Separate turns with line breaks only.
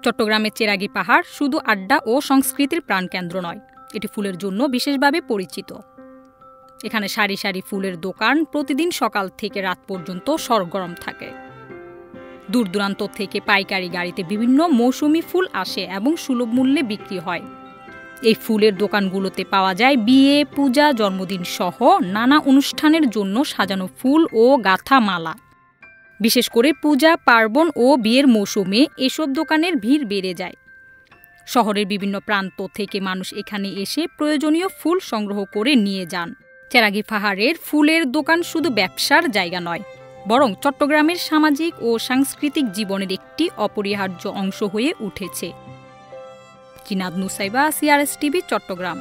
চট্টগ্রামের চেরাগী পাহাড় শুধু আড্ডা ও সংস্কৃতির প্রাণকেন্দ্র নয়, এটি ফুলের জন্য বিশেষভাবে পরিচিত। এখানে সারি সারি ফুলের দোকান প্রতিদিন সকাল থেকে রাত পর্যন্ত সরগরম থাকে। দূর দূরান্ত থেকে পাইকারি গাড়িতে বিভিন্ন মৌসুমি ফুল আসে এবং সুলভ মূল্যে বিক্রি হয়। এই ফুলের দোকানগুলোতে পাওয়া যায় বিয়ে, পূজা, জন্মদিন সহ নানা অনুষ্ঠানের জন্য সাজানো ফুল ও গাঁথা মালা। বিশেষ করে পূজা, পার্বণ ও বিয়ের মৌসুমে এসব দোকানের ভিড় বেড়ে যায়। শহরের বিভিন্ন প্রান্ত থেকে মানুষ এখানে এসে প্রয়োজনীয় ফুল সংগ্রহ করে নিয়ে যান। চেরাগী পাহাড়ের ফুলের দোকান শুধু ব্যবসার জায়গা নয়, বরং চট্টগ্রামের সামাজিক ও সাংস্কৃতিক জীবনের একটি অপরিহার্য অংশ হয়ে উঠেছে। Zinat Nusaiba, CRS TV, Chittagong.